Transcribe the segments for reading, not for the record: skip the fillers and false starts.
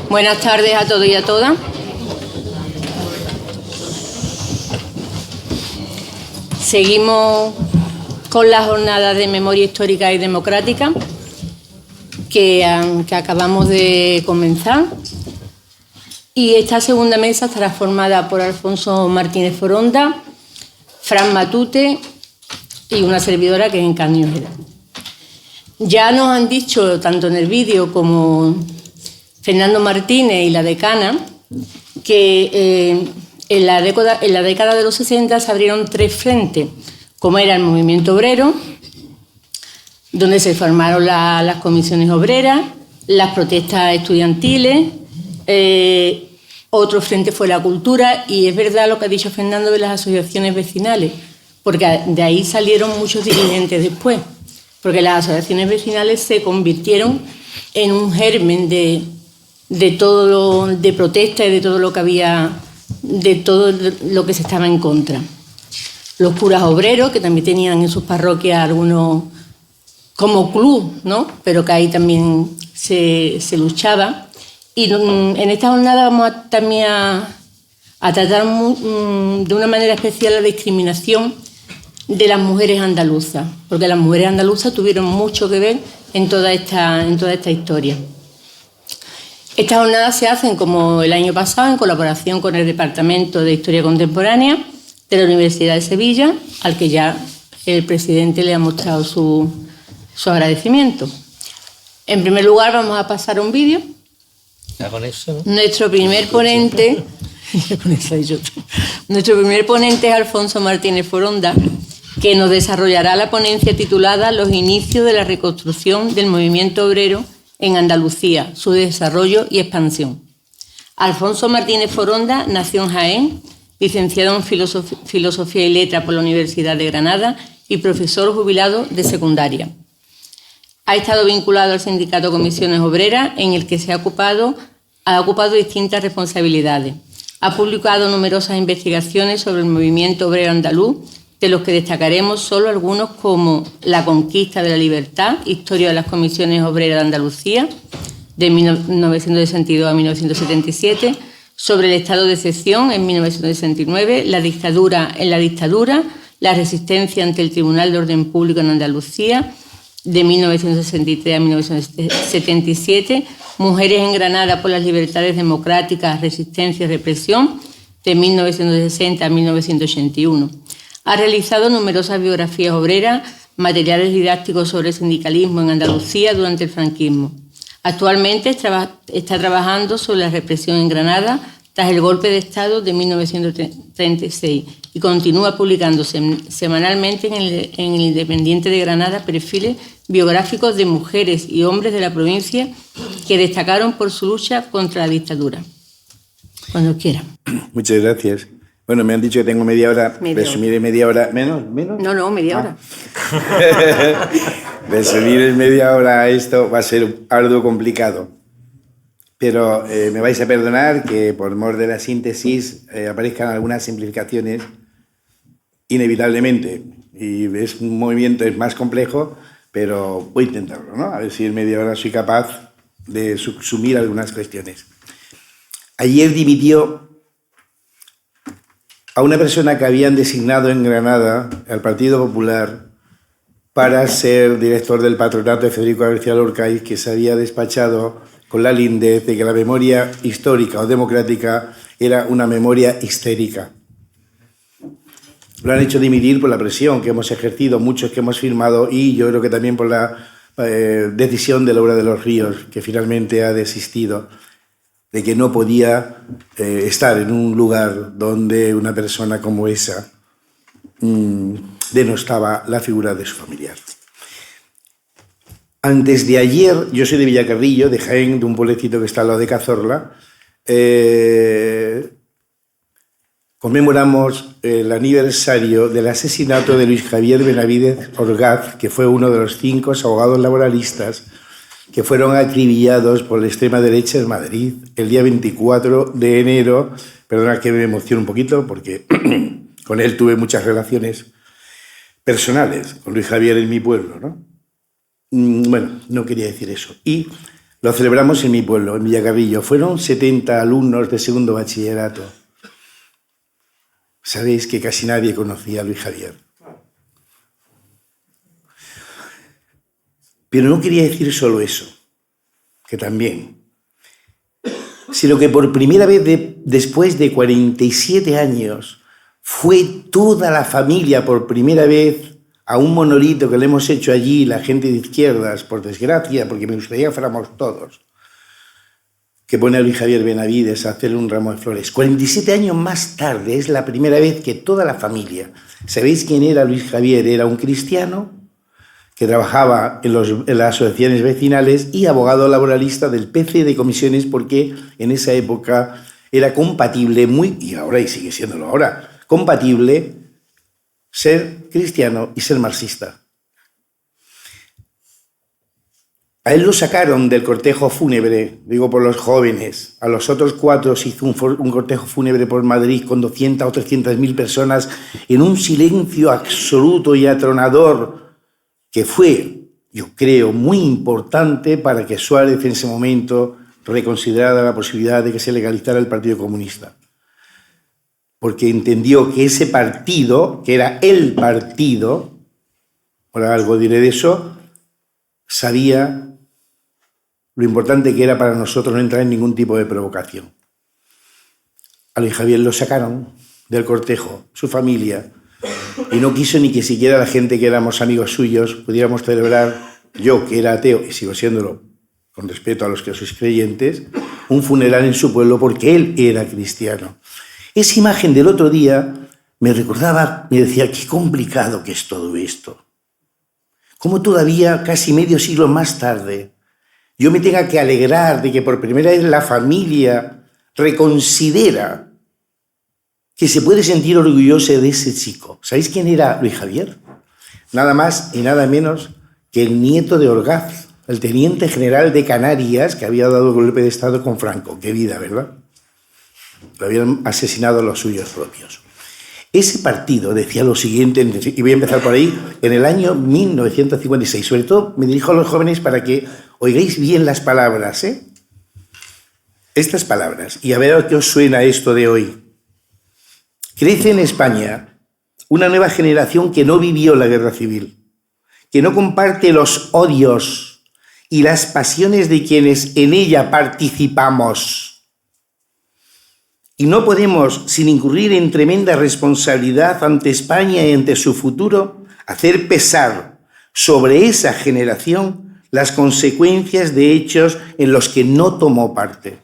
Buenas tardes a todos y a todas. Seguimos con la jornada de memoria histórica y democrática que acabamos de comenzar. Y esta segunda mesa estará formada por Alfonso Martínez Foronda, Fran Matute y una servidora que es Encarni Ojeda. Ya nos han dicho, tanto en el vídeo como Fernando Martínez y la decana, que en la década de los 60 se abrieron 3 frentes, como era el movimiento obrero, donde se formaron las comisiones obreras, las protestas estudiantiles, otro frente fue la cultura, y es verdad lo que ha dicho Fernando de las asociaciones vecinales, porque de ahí salieron muchos dirigentes después, porque las asociaciones vecinales se convirtieron en un germen de todo de protesta y de todo lo que había, de todo lo que se estaba en contra. Los curas obreros, que también tenían en sus parroquias algunos como club, ¿no? Pero que ahí también se luchaba. Y en esta jornada vamos también a tratar de una manera especial la discriminación de las mujeres andaluzas, porque las mujeres andaluzas tuvieron mucho que ver en toda esta historia. Estas jornadas se hacen, como el año pasado, en colaboración con el Departamento de Historia Contemporánea de la Universidad de Sevilla, al que ya el presidente le ha mostrado su agradecimiento. En primer lugar, vamos a pasar un vídeo. Con eso, ¿no? Nuestro primer ponente es Alfonso Martínez Foronda, que nos desarrollará la ponencia titulada Los inicios de la reconstrucción del movimiento obrero en Andalucía, su desarrollo y expansión. Alfonso Martínez Foronda nació en Jaén, licenciado en Filosofía y Letras por la Universidad de Granada y profesor jubilado de secundaria. Ha estado vinculado al sindicato Comisiones Obreras, en el que ha ocupado distintas responsabilidades. Ha publicado numerosas investigaciones sobre el movimiento obrero andaluz, de los que destacaremos solo algunos, como La conquista de la libertad, Historia de las Comisiones Obreras de Andalucía, de 1962 a 1977, sobre el estado de excepción en 1969, La dictadura en la dictadura, la resistencia ante el Tribunal de Orden Público en Andalucía, de 1963 a 1977, Mujeres en Granada por las libertades democráticas, resistencia y represión, de 1960 a 1981. Ha realizado numerosas biografías obreras, materiales didácticos sobre el sindicalismo en Andalucía durante el franquismo. Actualmente está trabajando sobre la represión en Granada tras el golpe de Estado de 1936 y continúa publicándose semanalmente en el Independiente de Granada perfiles biográficos de mujeres y hombres de la provincia que destacaron por su lucha contra la dictadura. Cuando quiera. Muchas gracias. Bueno, me han dicho que tengo media hora. Resumiré media hora. ¿Menos? No, media hora. Resumir en media hora esto va a ser algo complicado. Pero me vais a perdonar que por mor de la síntesis aparezcan algunas simplificaciones inevitablemente. Y es un movimiento es más complejo, pero voy a intentarlo, ¿no? A ver si en media hora soy capaz de subsumir algunas cuestiones. Ayer dimitió a una persona que habían designado en Granada, al Partido Popular, para ser director del patronato de Federico García Lorca, y que se había despachado con la lindez de que la memoria histórica o democrática era una memoria histérica. Lo han hecho dimitir por la presión que hemos ejercido, muchos que hemos firmado, y yo creo que también por la decisión de Laura de los Ríos, que finalmente ha desistido, de que no podía estar en un lugar donde una persona como esa denostaba la figura de su familiar. Antes de ayer, yo soy de Villacarrillo, de Jaén, de un pueblecito que está al lado de Cazorla, conmemoramos el aniversario del asesinato de Luis Javier Benavidez Orgaz, que fue uno de los 5 abogados laboralistas que fueron acribillados por la extrema derecha en Madrid el día 24 de enero. Perdona que me emociono un poquito porque con él tuve muchas relaciones personales, con Luis Javier en mi pueblo, ¿no? Bueno, no quería decir eso. Y Lo celebramos en mi pueblo, en Villacarrillo. Fueron 70 alumnos de segundo bachillerato. Sabéis que casi nadie conocía a Luis Javier. Pero no quería decir solo eso, que también, sino que por primera vez después de 47 años fue toda la familia por primera vez a un monolito que le hemos hecho allí, la gente de izquierdas, por desgracia, porque me gustaría que fuéramos todos, que pone a Luis Javier Benavides a hacerle un ramo de flores. 47 años más tarde es la primera vez que toda la familia... ¿Sabéis quién era Luis Javier? Era un cristiano que trabajaba en las asociaciones vecinales y abogado laboralista del PC de comisiones, porque en esa época era compatible, y ahora y sigue siéndolo ahora, compatible ser cristiano y ser marxista. A él lo sacaron del cortejo fúnebre, digo por los jóvenes. A los otros 4 se hizo un cortejo fúnebre por Madrid con 200 o 300.000 personas en un silencio absoluto y atronador que fue, yo creo, muy importante para que Suárez en ese momento reconsiderara la posibilidad de que se legalizara el Partido Comunista. Porque entendió que ese partido, que era el partido, ahora algo diré de eso, sabía lo importante que era para nosotros no entrar en ningún tipo de provocación. A Luis Javier lo sacaron del cortejo, su familia, y no quiso ni que siquiera la gente que éramos amigos suyos pudiéramos celebrar, yo que era ateo, y sigo siéndolo con respeto a los que sois creyentes, un funeral en su pueblo porque él era cristiano. Esa imagen del otro día me recordaba, me decía, qué complicado que es todo esto. Cómo todavía, casi medio siglo más tarde, yo me tenga que alegrar de que por primera vez la familia reconsidera que se puede sentir orgullosa de ese chico. ¿Sabéis quién era Luis Javier? Nada más y nada menos que el nieto de Orgaz, el teniente general de Canarias que había dado golpe de Estado con Franco. Qué vida, ¿verdad? Lo habían asesinado a los suyos propios. Ese partido decía lo siguiente, y voy a empezar por ahí, en el año 1956. Sobre todo me dirijo a los jóvenes para que oigáis bien las palabras, ¿eh? Estas palabras, y a ver a qué os suena esto de hoy. Crece en España una nueva generación que no vivió la guerra civil, que no comparte los odios y las pasiones de quienes en ella participamos. Y no podemos, sin incurrir en tremenda responsabilidad ante España y ante su futuro, hacer pesar sobre esa generación las consecuencias de hechos en los que no tomó parte.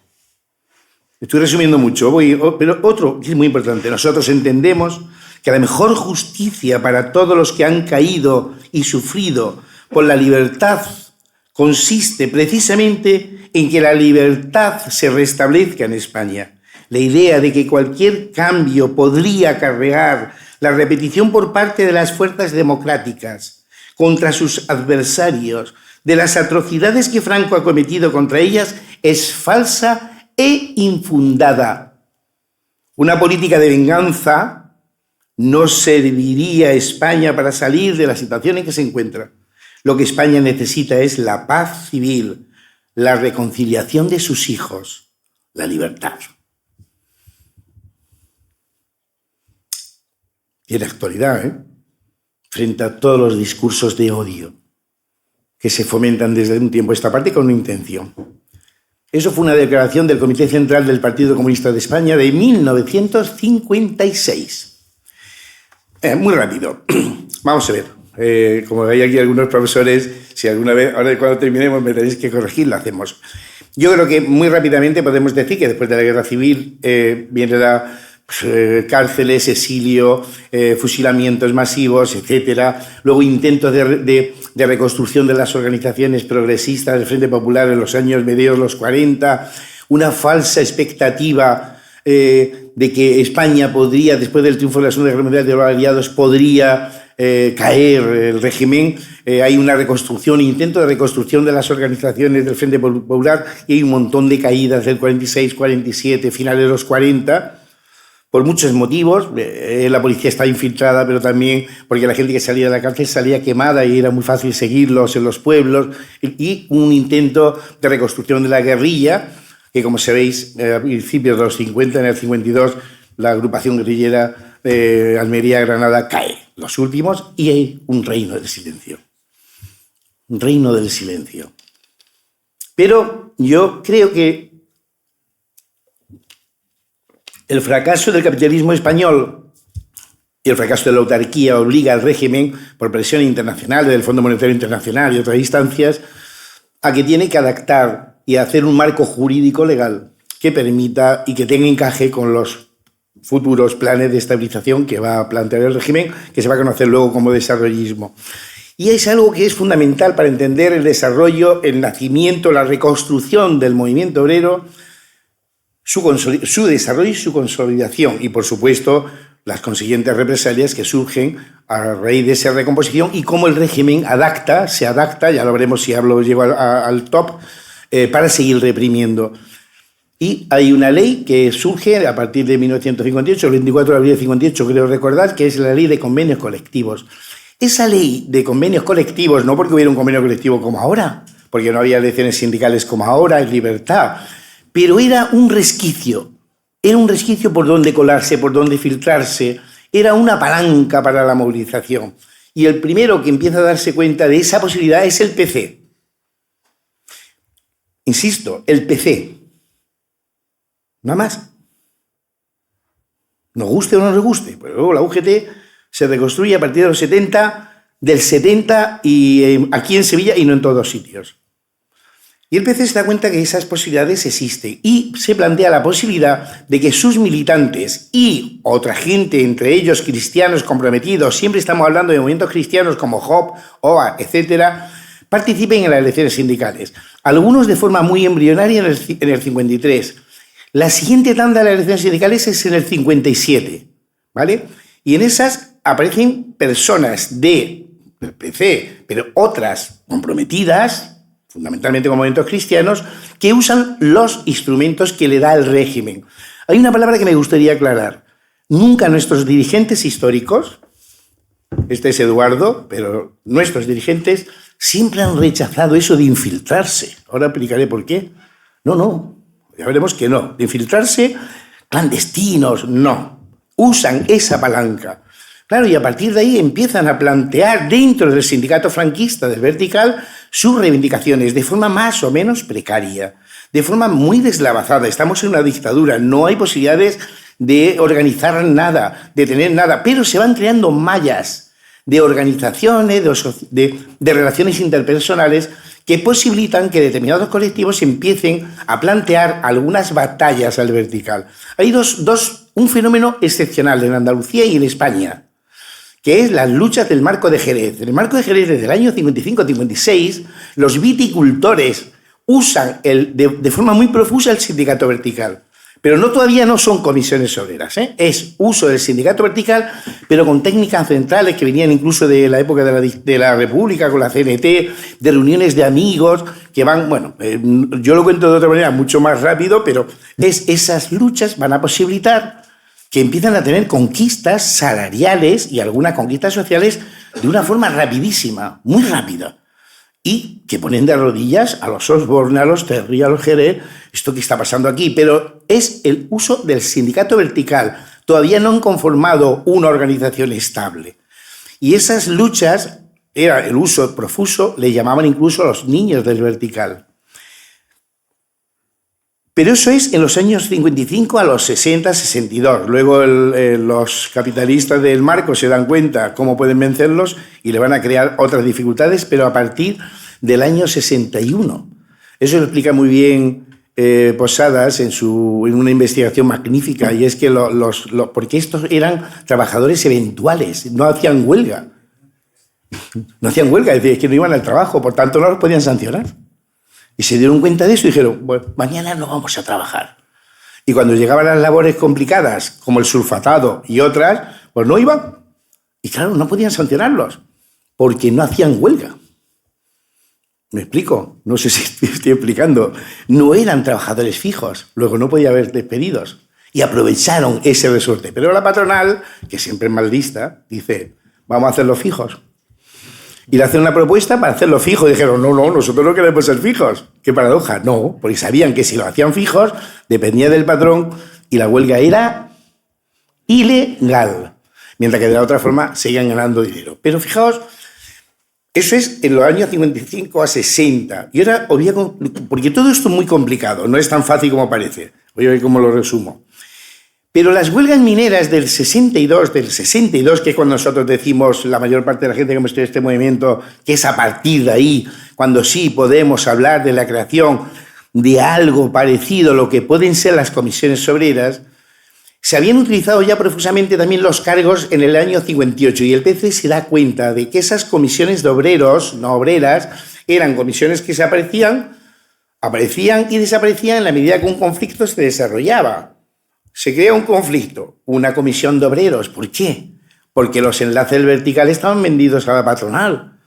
Estoy resumiendo mucho, pero otro que es muy importante. Nosotros entendemos que la mejor justicia para todos los que han caído y sufrido por la libertad consiste precisamente en que la libertad se restablezca en España. La idea de que cualquier cambio podría acarrear la repetición por parte de las fuerzas democráticas contra sus adversarios de las atrocidades que Franco ha cometido contra ellas es falsa e infundada. Una política de venganza no serviría a España para salir de la situación en que se encuentra. Lo que España necesita es la paz civil, la reconciliación de sus hijos, la libertad. Y en la actualidad, frente a todos los discursos de odio que se fomentan desde un tiempo a esta parte con una intención. Eso fue una declaración del Comité Central del Partido Comunista de España de 1956. Muy rápido. Vamos a ver. Como hay aquí algunos profesores, si alguna vez, ahora cuando terminemos me tenéis que corregir, lo hacemos. Yo creo que muy rápidamente podemos decir que después de la Guerra Civil viene la cárceles, exilio, fusilamientos masivos, etcétera. Luego intentos de reconstrucción de las organizaciones progresistas del Frente Popular en los años mediados los 40, una falsa expectativa de que España podría, después del triunfo de la Segunda Guerra Mundial de los aliados, podría caer el régimen. Hay una reconstrucción, intento de reconstrucción de las organizaciones del Frente Popular y hay un montón de caídas del 46, 47, finales de los 40. por muchos motivos. La policía estaba infiltrada, pero también porque la gente que salía de la cárcel salía quemada y era muy fácil seguirlos en los pueblos, y un intento de reconstrucción de la guerrilla, que como sabéis, a principios de los 50, en el 52, la agrupación guerrillera de Almería-Granada cae, los últimos, y hay un reino del silencio. Un reino del silencio. Pero yo creo que el fracaso del capitalismo español y el fracaso de la autarquía obliga al régimen, por presión internacional del Fondo Monetario Internacional y otras instancias, a que tiene que adaptar y hacer un marco jurídico legal que permita y que tenga encaje con los futuros planes de estabilización que va a plantear el régimen, que se va a conocer luego como desarrollismo. Y es algo que es fundamental para entender el desarrollo, el nacimiento, la reconstrucción del movimiento obrero, su desarrollo y su consolidación, y por supuesto las consiguientes represalias que surgen a raíz de esa recomposición y cómo el régimen se adapta, ya lo veremos si llego al top, para seguir reprimiendo. Y hay una ley que surge a partir de 1958, el 24 de abril de 58, creo recordar, que es la ley de convenios colectivos. Esa ley de convenios colectivos, no porque hubiera un convenio colectivo como ahora, porque no había elecciones sindicales como ahora, en libertad, pero era un resquicio por donde colarse, por donde filtrarse, era una palanca para la movilización. Y el primero que empieza a darse cuenta de esa posibilidad es el PC. Insisto, el PC. Nada más. Nos guste o no nos guste. Pero luego la UGT se reconstruye a partir de los 70, del 70 y aquí en Sevilla y no en todos sitios. Y el PC se da cuenta que esas posibilidades existen y se plantea la posibilidad de que sus militantes y otra gente, entre ellos cristianos comprometidos, siempre estamos hablando de movimientos cristianos como JOP, OA, etcétera, participen en las elecciones sindicales. Algunos de forma muy embrionaria en el 53. La siguiente tanda de las elecciones sindicales es en el 57, ¿vale? Y en esas aparecen personas del PC, pero otras comprometidas, fundamentalmente con movimientos cristianos, que usan los instrumentos que le da el régimen. Hay una palabra que me gustaría aclarar. Nunca nuestros dirigentes históricos, este es Eduardo, pero nuestros dirigentes siempre han rechazado eso de infiltrarse. Ahora explicaré por qué. No, ya veremos que no. De infiltrarse, clandestinos, no. Usan esa palanca. Claro, y a partir de ahí empiezan a plantear dentro del sindicato franquista del Vertical sus reivindicaciones de forma más o menos precaria, de forma muy deslavazada. Estamos en una dictadura, no hay posibilidades de organizar nada, de tener nada, pero se van creando mallas de organizaciones, de relaciones interpersonales que posibilitan que determinados colectivos empiecen a plantear algunas batallas al Vertical. Hay un fenómeno excepcional en Andalucía y en España, que es las luchas del Marco de Jerez. En el Marco de Jerez, desde el año 55-56, los viticultores usan de forma muy profusa el sindicato vertical. Pero todavía no son comisiones obreras, ¿eh? Es uso del sindicato vertical, pero con técnicas centrales que venían incluso de la época de la República, con la CNT, de reuniones de amigos, que van, yo lo cuento de otra manera mucho más rápido, pero esas luchas van a posibilitar que empiezan a tener conquistas salariales y algunas conquistas sociales de una forma rapidísima, muy rápida, y que ponen de rodillas a los Osborne, a los Terry, a los Jerez, esto que está pasando aquí, pero es el uso del sindicato vertical. Todavía no han conformado una organización estable. Y esas luchas, era el uso profuso, le llamaban incluso a los niños del vertical. Pero eso es en los años 55 a los 60, 62. Luego los capitalistas del Marco se dan cuenta cómo pueden vencerlos y le van a crear otras dificultades, pero a partir del año 61. Eso lo explica muy bien Posadas en una investigación magnífica, y es que porque estos eran trabajadores eventuales, no hacían huelga. No hacían huelga, es decir, que no iban al trabajo, por tanto no los podían sancionar. Y se dieron cuenta de eso y dijeron, bueno, mañana no vamos a trabajar. Y cuando llegaban las labores complicadas, como el sulfatado y otras, pues no iban. Y claro, no podían sancionarlos, porque no hacían huelga. ¿Me explico? No sé si estoy explicando. No eran trabajadores fijos, luego no podía haber despedidos. y aprovecharon ese resorte. Pero la patronal, que siempre es maldista, dice, vamos a hacerlos fijos. Y le hacen una propuesta para hacerlo fijo. Y dijeron, no, nosotros no queremos ser fijos. Qué paradoja. No, porque sabían que si lo hacían fijos, dependía del patrón y la huelga era ilegal. Mientras que de la otra forma seguían ganando dinero. Pero fijaos, eso es en los años 55 a 60. Y ahora os voy a... Porque todo esto es muy complicado, no es tan fácil como parece. Voy a ver cómo lo resumo. Pero las huelgas mineras del 62, que es cuando nosotros decimos, la mayor parte de la gente que hemos estudiado este movimiento, que es a partir de ahí, cuando sí podemos hablar de la creación de algo parecido a lo que pueden ser las comisiones obreras, se habían utilizado ya profusamente también los cargos en el año 58 y el PC se da cuenta de que esas comisiones de obreros, no obreras, eran comisiones que aparecían y desaparecían en la medida que un conflicto se desarrollaba. Se crea un conflicto, una comisión de obreros. ¿Por qué? Porque los enlaces verticales estaban vendidos a la patronal.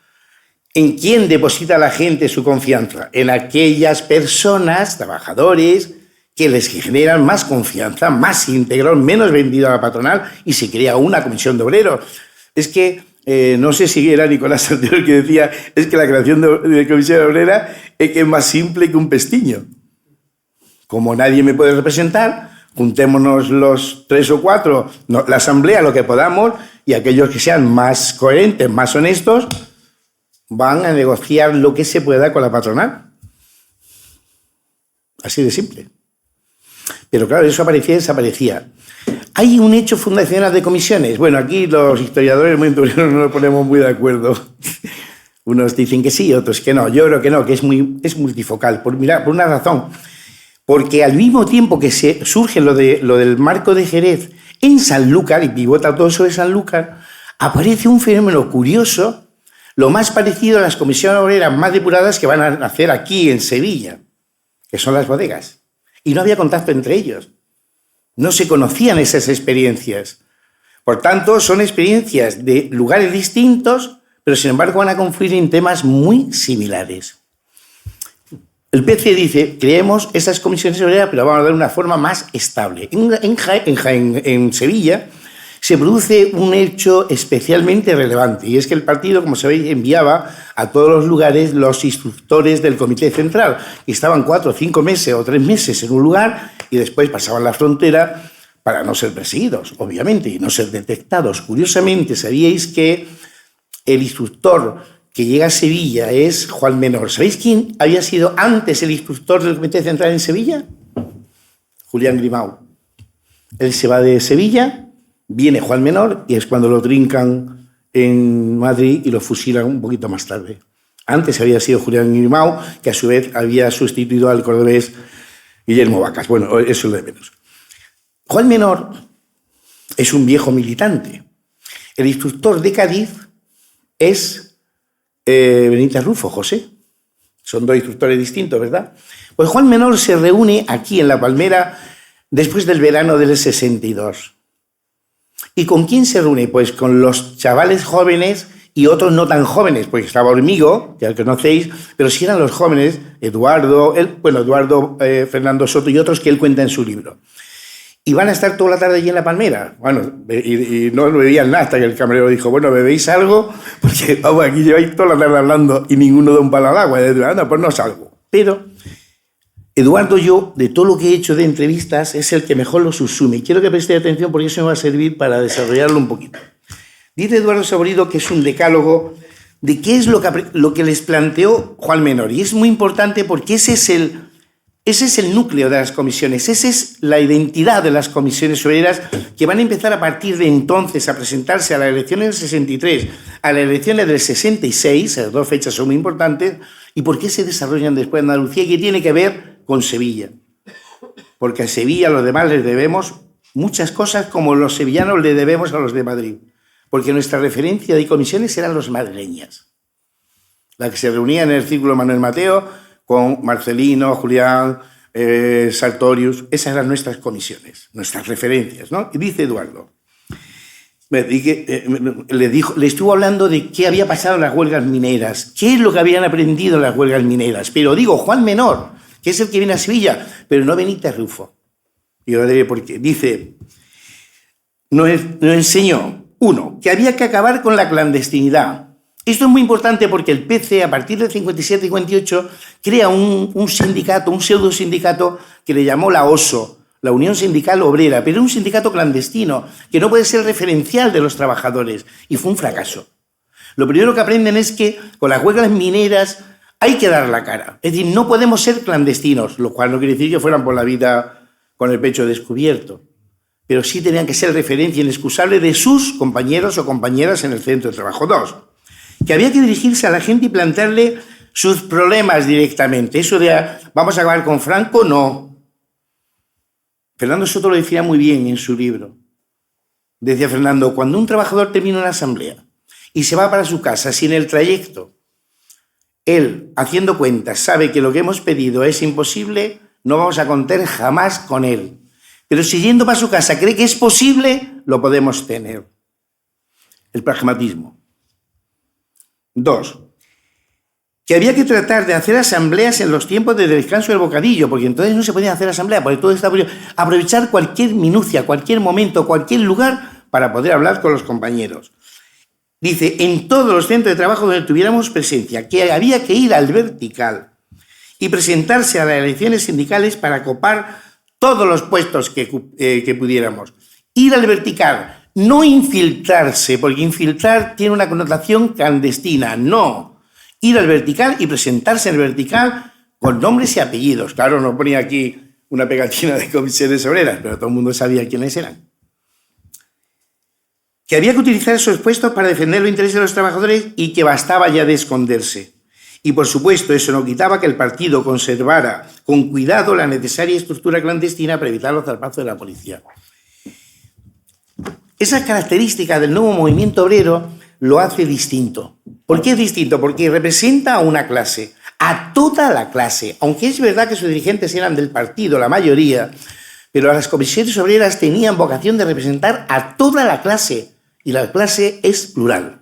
¿En quién deposita la gente su confianza? En aquellas personas, trabajadores, que les generan más confianza, más íntegro, menos vendido a la patronal y se crea una comisión de obreros. Es que, no sé si era Nicolás Sartori el que decía, es que la creación de comisión obrera es que es más simple que un pestiño. Como nadie me puede representar, juntémonos los 3 o 4, la asamblea, lo que podamos, y aquellos que sean más coherentes, más honestos, van a negociar lo que se pueda con la patronal. Así de simple. Pero claro, eso aparecía y desaparecía. ¿Hay un hecho fundacional de comisiones? Bueno, aquí los historiadores muy no nos ponemos muy de acuerdo. Unos dicen que sí, otros que no. Yo creo que no, que es multifocal. Por una razón. Porque al mismo tiempo que surge lo del marco de Jerez en Sanlúcar, y pivota todo sobre Sanlúcar, aparece un fenómeno curioso, lo más parecido a las comisiones obreras más depuradas que van a nacer aquí en Sevilla, que son las bodegas. Y no había contacto entre ellos. No se conocían esas experiencias. Por tanto, son experiencias de lugares distintos, pero sin embargo van a confluir en temas muy similares. El PC dice, creemos esas comisiones obreras, pero vamos a dar una forma más estable. En Sevilla se produce un hecho especialmente relevante, y es que el partido, como sabéis, enviaba a todos los lugares los instructores del Comité Central, que estaban 4 o 5 meses o 3 meses en un lugar y después pasaban la frontera para no ser perseguidos, obviamente, y no ser detectados. Curiosamente, ¿sabíais que el instructor que llega a Sevilla es Juan Menor? ¿Sabéis quién había sido antes el instructor del Comité Central en Sevilla? Julián Grimau. Él se va de Sevilla, viene Juan Menor y es cuando lo trincan en Madrid y lo fusilan un poquito más tarde. Antes había sido Julián Grimau, que a su vez había sustituido al cordobés Guillermo Vacas. Bueno, eso es lo de menos. Juan Menor es un viejo militante. El instructor de Cádiz es Benítez Rufo, José. Son 2 instructores distintos, ¿verdad? Pues Juan Menor se reúne aquí en La Palmera después del verano del 62. ¿Y con quién se reúne? Pues con los chavales jóvenes y otros no tan jóvenes, porque estaba Hormigo, que al conocéis, pero sí eran los jóvenes, Eduardo, Fernando Soto y otros que él cuenta en su libro. Y van a estar toda la tarde allí en La Palmera. Bueno, y no bebían nada hasta que el camarero dijo, bueno, ¿bebéis algo? Porque vamos, aquí lleváis toda la tarde hablando y ninguno da un palo al agua. Anda, pues no salgo. Pero Eduardo, yo, de todo lo que he hecho de entrevistas, es el que mejor lo subsume. Y quiero que prestéis atención porque eso me va a servir para desarrollarlo un poquito. Dice Eduardo Saborido que es un decálogo de qué es lo que les planteó Juan Menor. Y es muy importante porque ese es el núcleo de las comisiones, esa es la identidad de las comisiones obreras que van a empezar a partir de entonces a presentarse a las elecciones del 63, a las elecciones del 66, las 2 fechas son muy importantes, y por qué se desarrollan después en Andalucía, y que tiene que ver con Sevilla. Porque a Sevilla, a los demás, les debemos muchas cosas como los sevillanos le debemos a los de Madrid. Porque nuestra referencia de comisiones eran los madrileñas. La que se reunía en el Círculo Manuel Mateo, con Marcelino, Julián, Sartorius. Esas eran nuestras comisiones, nuestras referencias, ¿no? Y dice Eduardo, le estuvo hablando de qué había pasado en las huelgas mineras, qué es lo que habían aprendido en las huelgas mineras. Pero digo, Juan Menor, que es el que viene a Sevilla, pero no Benítez Rufo. Y ahora diré por qué. Dice, nos enseñó, 1, que había que acabar con la clandestinidad. Esto es muy importante porque el PC, a partir del 57-58, crea un sindicato, un pseudo sindicato que le llamó la OSO, la Unión Sindical Obrera, pero un sindicato clandestino, que no puede ser referencial de los trabajadores, y fue un fracaso. Lo primero que aprenden es que con las huelgas mineras hay que dar la cara. Es decir, no podemos ser clandestinos, lo cual no quiere decir que fueran por la vida con el pecho descubierto, pero sí tenían que ser referencia inexcusable de sus compañeros o compañeras en el centro de trabajo. 2, que había que dirigirse a la gente y plantearle sus problemas directamente. Eso de vamos a acabar con Franco, no. Fernando Soto lo decía muy bien en su libro. Decía Fernando, cuando un trabajador termina una asamblea y se va para su casa, si en el trayecto él, haciendo cuentas, sabe que lo que hemos pedido es imposible, no vamos a contar jamás con él. Pero si yendo para su casa cree que es posible, lo podemos tener. El pragmatismo. 2, que había que tratar de hacer asambleas en los tiempos de descanso del bocadillo, porque entonces no se podían hacer asambleas, porque todo está aprovechar cualquier minucia, cualquier momento, cualquier lugar para poder hablar con los compañeros. Dice, en todos los centros de trabajo donde tuviéramos presencia, que había que ir al vertical y presentarse a las elecciones sindicales para copar todos los puestos que pudiéramos. Ir al vertical, no infiltrarse, porque infiltrar tiene una connotación clandestina, no. Ir al vertical y presentarse en el vertical con nombres y apellidos. Claro, no ponía aquí una pegatina de comisiones obreras, pero todo el mundo sabía quiénes eran. Que había que utilizar esos puestos para defender los intereses de los trabajadores y que bastaba ya de esconderse. Y, por supuesto, eso no quitaba que el partido conservara con cuidado la necesaria estructura clandestina para evitar los zarpazos de la policía. Esa característica del nuevo movimiento obrero lo hace distinto. ¿Por qué es distinto? Porque representa a una clase, a toda la clase. Aunque es verdad que sus dirigentes eran del partido, la mayoría, pero las comisiones obreras tenían vocación de representar a toda la clase. Y la clase es plural.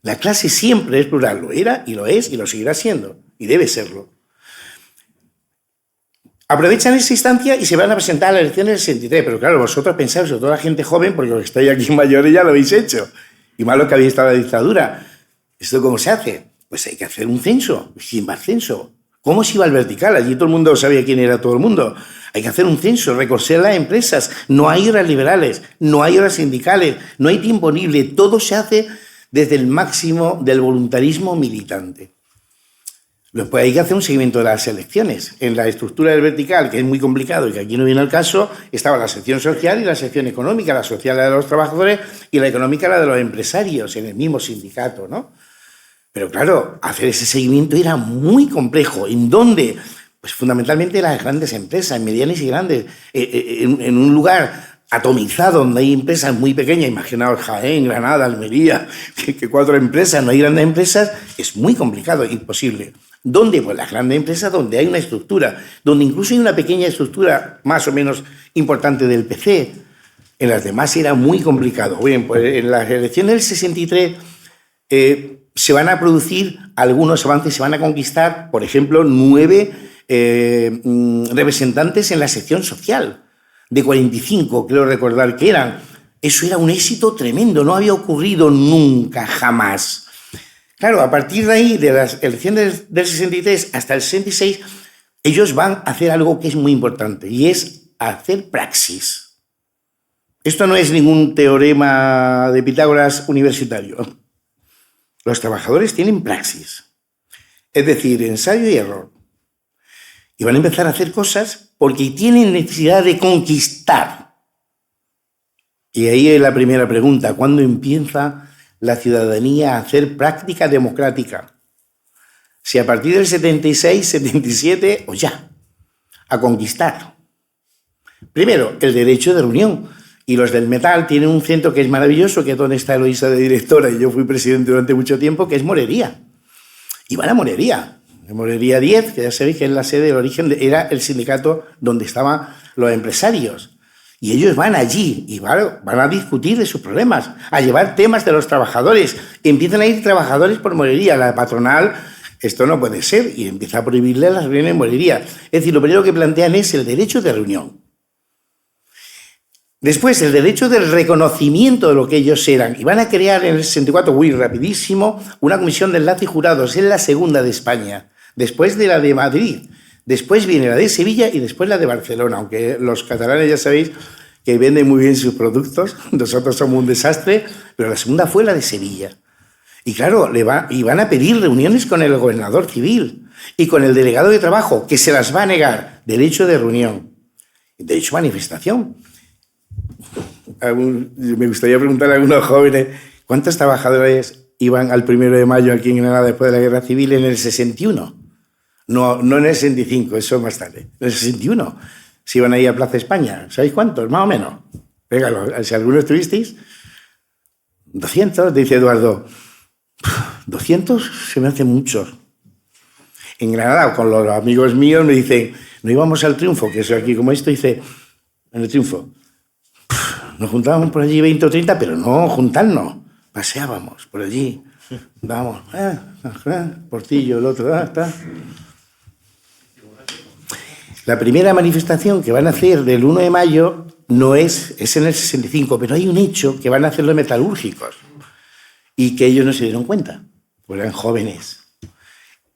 La clase siempre es plural. Lo era y lo es y lo seguirá siendo. Y debe serlo. Aprovechan esa instancia y se van a presentar a las elecciones del 63. Pero claro, vosotros pensáis, sobre todo la gente joven, porque los que estáis aquí mayores ya lo habéis hecho. Y más lo que habéis estado en la dictadura. ¿Esto cómo se hace? Pues hay que hacer un censo. ¿Quién va al censo? ¿Cómo se iba al vertical? Allí todo el mundo sabía quién era todo el mundo. Hay que hacer un censo, recorrer las empresas. No hay horas liberales, no hay horas sindicales, no hay tiempo libre. Todo se hace desde el máximo del voluntarismo militante. Después hay que hacer un seguimiento de las elecciones. En la estructura del vertical, que es muy complicado y que aquí no viene al caso, estaba la sección social y la sección económica. La social la de los trabajadores y la económica la de los empresarios, en el mismo sindicato, ¿no? Pero claro, hacer ese seguimiento era muy complejo. ¿En dónde? Pues fundamentalmente las grandes empresas, medianas y grandes, en un lugar atomizado donde hay empresas muy pequeñas, imaginaos Jaén, Granada, Almería, que 4 empresas, no hay grandes empresas, es muy complicado, imposible. ¿Dónde? Pues las grandes empresas donde hay una estructura, donde incluso hay una pequeña estructura más o menos importante del PC. En las demás era muy complicado. Bien, pues en las elecciones del 63 se van a producir algunos avances, se van a conquistar, por ejemplo, 9 representantes en la sección social, de 45, creo recordar que eran. Eso era un éxito tremendo, no había ocurrido nunca, jamás. Claro, a partir de ahí, de las elecciones del 63 hasta el 66, ellos van a hacer algo que es muy importante, y es hacer praxis. Esto no es ningún teorema de Pitágoras universitario. Los trabajadores tienen praxis, es decir, ensayo y error. Y van a empezar a hacer cosas porque tienen necesidad de conquistar. Y ahí es la primera pregunta, ¿cuándo empieza la ciudadanía a hacer práctica democrática? Si a partir del 76, 77 o ya, a conquistar. Primero, el derecho de reunión. Y los del metal tienen un centro que es maravilloso, que es donde está Eloísa de directora, y yo fui presidente durante mucho tiempo, que es Morería. Y van a Morería. En Morería 10, que ya sabéis que es la sede del origen, era el sindicato donde estaban los empresarios. Y ellos van allí y van a discutir de sus problemas, a llevar temas de los trabajadores. Empiezan a ir trabajadores por Morería. La patronal esto no puede ser, y empieza a prohibirle las reuniones en morería. Es decir, lo primero que plantean es el derecho de reunión. Después, el derecho del reconocimiento de lo que ellos eran. Y van a crear en el 64, muy rapidísimo, una comisión de enlace y jurados. Es la segunda de España, después de la de Madrid. Después viene la de Sevilla y después la de Barcelona. Aunque los catalanes ya sabéis que venden muy bien sus productos, nosotros somos un desastre, pero la segunda fue la de Sevilla. Y claro, y van a pedir reuniones con el gobernador civil y con el delegado de trabajo, que se las va a negar. Derecho de reunión, derecho a manifestación. Me gustaría preguntar a algunos jóvenes, ¿cuántos trabajadores iban al 1 de mayo aquí en Granada después de la Guerra Civil en el 61? No en el 65, eso más tarde. En el 61 se iban a ir a Plaza España. ¿Sabéis cuántos? Más o menos. Venga, si algunos estuvisteis, 200, dice Eduardo. 200 se me hacen muchos. En Granada, con los amigos míos, me dicen, no íbamos al Triunfo, que eso aquí como esto, dice, en el Triunfo. Nos juntábamos por allí 20 o 30, pero no juntarnos, paseábamos por allí. Vamos, Portillo, el otro, está. La primera manifestación que van a hacer del 1 de mayo no es en el 65, pero hay un hecho que van a hacer los metalúrgicos y que ellos no se dieron cuenta, porque eran jóvenes.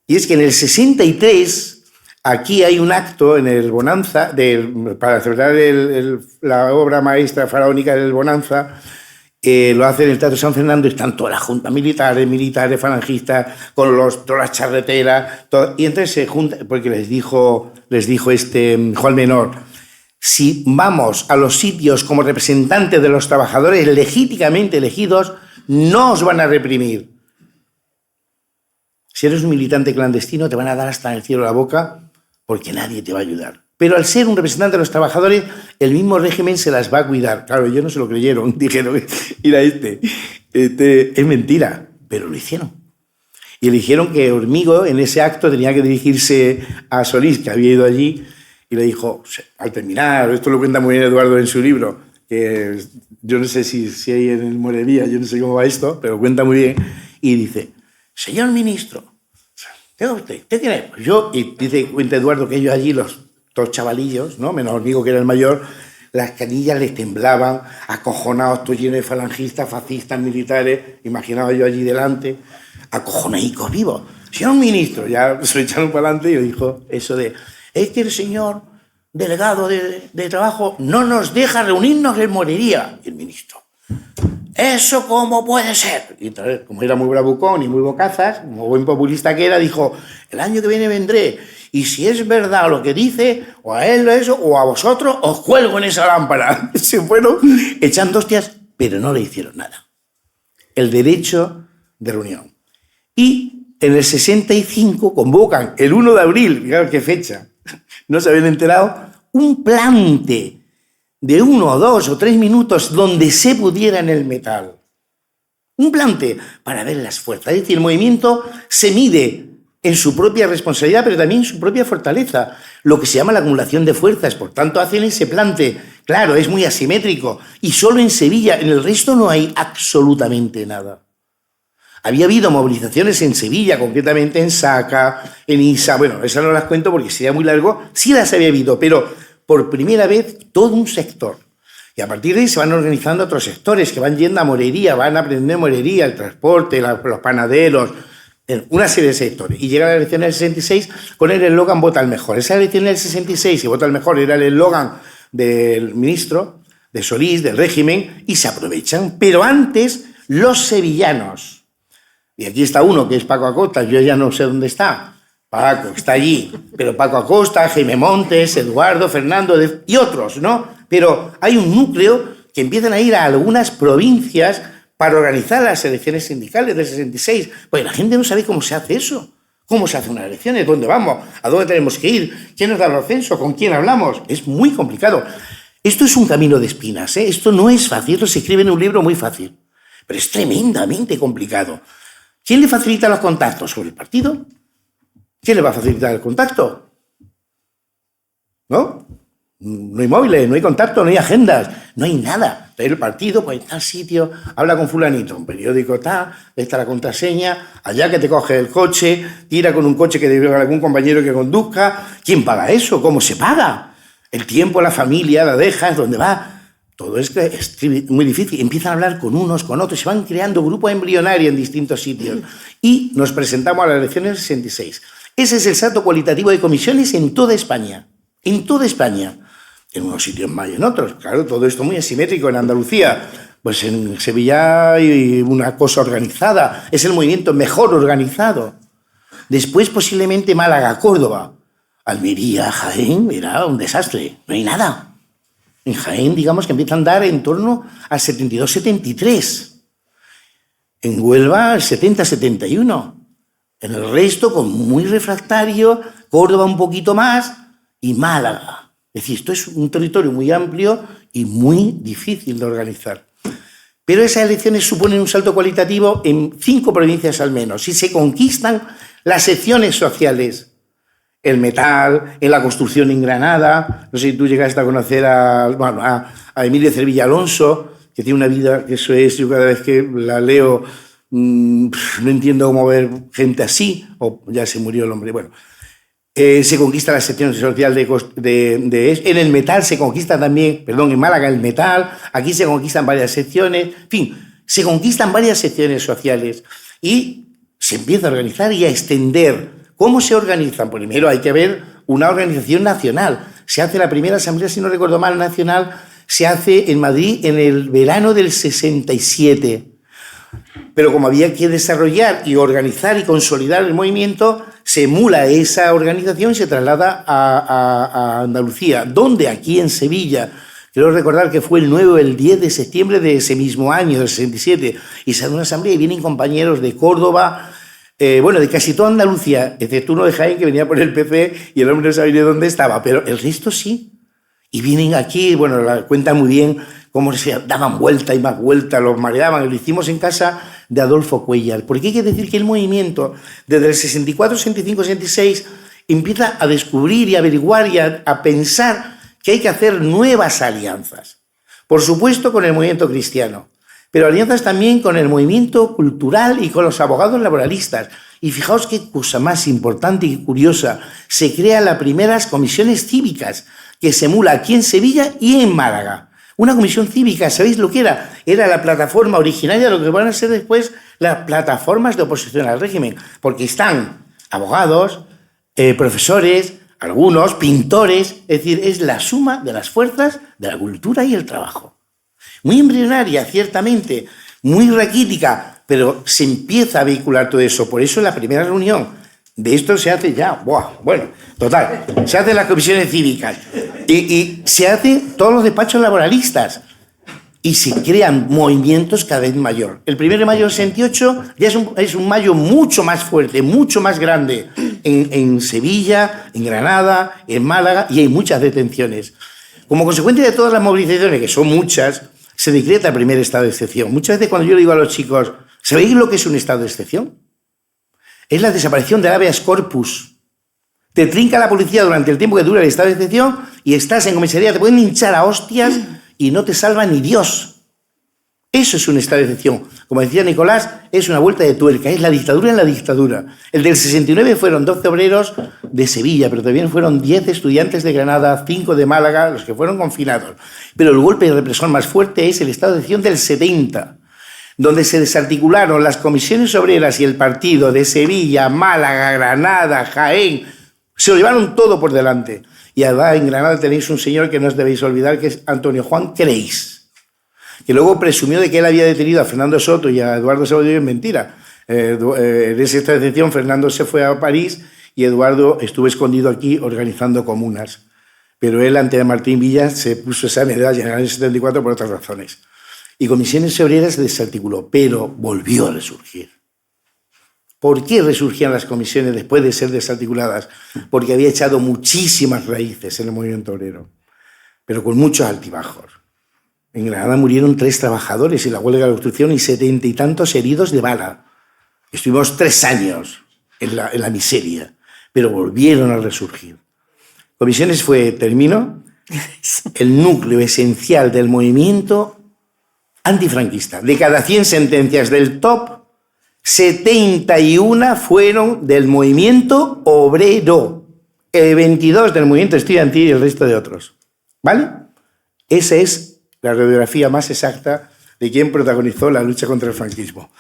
Y es que en el 63... Aquí hay un acto en el Bonanza, para celebrar la obra maestra faraónica del Bonanza, lo hace en el Teatro San Fernando, y están todas las juntas militares, falangistas, con todas las charreteras, y entonces se juntan, porque les dijo Juan Menor, si vamos a los sitios como representantes de los trabajadores legítimamente elegidos, no os van a reprimir. Si eres un militante clandestino, te van a dar hasta en el cielo la boca, porque nadie te va a ayudar. Pero al ser un representante de los trabajadores, el mismo régimen se las va a cuidar. Claro, ellos no se lo creyeron, dijeron, mira este es mentira, pero lo hicieron. Y eligieron que Hormigo en ese acto tenía que dirigirse a Solís, que había ido allí, y le dijo, al terminar, esto lo cuenta muy bien Eduardo en su libro, que yo no sé si hay en el Morería, yo no sé cómo va esto, pero cuenta muy bien, y dice, señor ministro, ¿usted tiene? Pues yo, y cuenta Eduardo que ellos allí, los dos chavalillos, ¿no? Menos Hormigo, que era el mayor, las canillas les temblaban, acojonados, todo lleno de falangistas, fascistas, militares, imaginaba yo allí delante, acojonadicos vivos. Señor ministro, ya se lo echaron para adelante y le dijo eso de, es que el señor delegado de trabajo no nos deja reunirnos en Morería. Y el ministro, ¿eso cómo puede ser? Y entonces, como era muy bravucón y muy bocazas, como buen populista que era, dijo, el año que viene vendré, y si es verdad lo que dice, o a él eso, o a vosotros, os cuelgo en esa lámpara. Se fueron echando hostias, pero no le hicieron nada. El derecho de reunión. Y en el 65 convocan, el 1 de abril, claro qué fecha, no se habían enterado, un plante de 1, 2 o 3 minutos donde se pudiera en el metal. Un plante para ver las fuerzas. Es decir, el movimiento se mide en su propia responsabilidad, pero también en su propia fortaleza, lo que se llama la acumulación de fuerzas. Por tanto, hacen ese plante. Claro, es muy asimétrico. Y solo en Sevilla, en el resto no hay absolutamente nada. Había habido movilizaciones en Sevilla, concretamente en Saca, en Isa. Bueno, esas no las cuento porque sería muy largo. Sí las había habido, pero por primera vez todo un sector. Y a partir de ahí se van organizando otros sectores que van yendo a Morería, van a aprender Morería, el transporte, los panaderos, una serie de sectores. Y llega la elección del 66 con el eslogan Vota al Mejor. Esa elección del 66 y Vota al Mejor era el eslogan del ministro, de Solís, del régimen, y se aprovechan. Pero antes, los sevillanos. Y aquí está uno, que es Paco Acosta, yo ya no sé dónde está. Paco está allí, pero Paco Acosta, Jaime Montes, Eduardo, Fernando y otros, ¿no? Pero hay un núcleo que empiezan a ir a algunas provincias para organizar las elecciones sindicales del 66. Pues la gente no sabe cómo se hace eso. ¿Cómo se hacen unas elecciones? ¿Dónde vamos? ¿A dónde tenemos que ir? ¿Quién nos da el ascenso? ¿Con quién hablamos? Es muy complicado. Esto es un camino de espinas, ¿eh? Esto no es fácil, esto se escribe en un libro muy fácil, pero es tremendamente complicado. ¿Quién le facilita los contactos? ¿Sobre el partido? ¿Quién le va a facilitar el contacto? ¿No? No hay móviles, no hay contacto, no hay agendas, no hay nada. el partido, pues en tal sitio, habla con fulanito, un periódico tal, esta la contraseña, allá que te coge el coche, tira con un coche que debe algún compañero que conduzca. ¿Quién paga eso? ¿Cómo se paga? El tiempo, la familia, la dejas, ¿dónde va? Todo esto es muy difícil. Empiezan a hablar con unos, con otros, se van creando grupos embrionarios en distintos sitios. Y nos presentamos a las elecciones del 66. Ese es el salto cualitativo de comisiones en toda España. En toda España. En unos sitios más y en otros. Claro, todo esto muy asimétrico. En Andalucía, pues en Sevilla hay una cosa organizada. Es el movimiento mejor organizado. Después, posiblemente, Málaga, Córdoba. Almería, Jaén, era un desastre. No hay nada. En Jaén, digamos que empieza a andar en torno al 72-73. En Huelva, el 70-71. En el resto, con muy refractario, Córdoba un poquito más y Málaga. Es decir, esto es un territorio muy amplio y muy difícil de organizar. Pero esas elecciones suponen un salto cualitativo en 5 provincias al menos. Si se conquistan las secciones sociales, el metal, en la construcción en Granada, no sé si tú llegaste a conocer a Emilio Cervilla Alonso, que tiene una vida, que eso es, yo cada vez que la leo, no entiendo cómo ver gente así, o ya se murió el hombre, bueno. Se conquista la sección social en el metal se conquista también, en Málaga el metal, aquí se conquistan varias secciones, en fin, se conquistan varias secciones sociales y se empieza a organizar y a extender. ¿Cómo se organizan? Primero hay que ver una organización nacional. Se hace la primera asamblea, si no recuerdo mal, nacional, se hace en Madrid en el verano del 67. Pero como había que desarrollar y organizar y consolidar el movimiento, se emula esa organización y se traslada a Andalucía, donde aquí en Sevilla, quiero recordar que fue el 9 o el 10 de septiembre de ese mismo año, del 67, y se hace una asamblea y vienen compañeros de Córdoba, de casi toda Andalucía, excepto uno de Jaén que venía por el PP y el hombre no sabía de dónde estaba, pero el resto sí. Y vienen aquí, cuentan muy bien cómo se daban vuelta y más vuelta, los mareaban. Lo hicimos en casa de Adolfo Cuéllar. Porque hay que decir que el movimiento, desde el 64, 65, 66, empieza a descubrir y a averiguar y a pensar que hay que hacer nuevas alianzas. Por supuesto, con el movimiento cristiano, pero alianzas también con el movimiento cultural y con los abogados laboralistas. Y fijaos qué cosa más importante y curiosa. Se crean las primeras comisiones cívicas que se emula aquí en Sevilla y en Málaga. Una comisión cívica, ¿sabéis lo que era? Era la plataforma originaria de lo que van a ser después las plataformas de oposición al régimen. Porque están abogados, profesores, algunos pintores. Es decir, es la suma de las fuerzas de la cultura y el trabajo. Muy embrionaria, ciertamente, muy raquítica, pero se empieza a vehicular todo eso. Por eso la primera reunión de esto se hace ya, se hacen las comisiones cívicas y se hacen todos los despachos laboralistas y se crean movimientos cada vez mayor. El 1 de mayo del 68 ya es un mayo mucho más fuerte, mucho más grande en Sevilla, en Granada, en Málaga, y hay muchas detenciones. Como consecuencia de todas las movilizaciones, que son muchas, se decreta el primer estado de excepción. Muchas veces cuando yo le digo a los chicos, ¿sabéis lo que es un estado de excepción? Es la desaparición del habeas corpus. Te trinca la policía durante el tiempo que dura el estado de excepción y estás en comisaría, te pueden hinchar a hostias y no te salva ni Dios. Eso es un estado de excepción. Como decía Nicolás, es una vuelta de tuerca, es la dictadura en la dictadura. El del 69 fueron 12 obreros de Sevilla, pero también fueron 10 estudiantes de Granada, 5 de Málaga, los que fueron confinados. Pero el golpe de represión más fuerte es el estado de excepción del 70, donde se desarticularon las comisiones obreras y el partido de Sevilla, Málaga, Granada, Jaén. Se lo llevaron todo por delante. Y además en Granada tenéis un señor que no os debéis olvidar, que es Antonio Juan Creis, que luego presumió de que él había detenido a Fernando Soto y a Eduardo Sabodio. Es mentira. En esa detención Fernando se fue a París y Eduardo estuvo escondido aquí organizando comunas. Pero él, ante Martín Villa, se puso esa medalla en el año 74 por otras razones. Y Comisiones Obreras se desarticuló, pero volvió a resurgir. ¿Por qué resurgían las comisiones después de ser desarticuladas? Porque había echado muchísimas raíces en el movimiento obrero, pero con muchos altibajos. En Granada murieron 3 trabajadores en la huelga de la construcción y 70 y tantos heridos de bala. Estuvimos 3 años en la miseria, pero volvieron a resurgir. Comisiones fue, termino, el núcleo esencial del movimiento antifranquista. De cada 100 sentencias del top, 71 fueron del movimiento obrero, 22 del movimiento estudiantil y el resto de otros. ¿Vale? Esa es la radiografía más exacta de quien protagonizó la lucha contra el franquismo.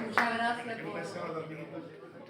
Muchas gracias por...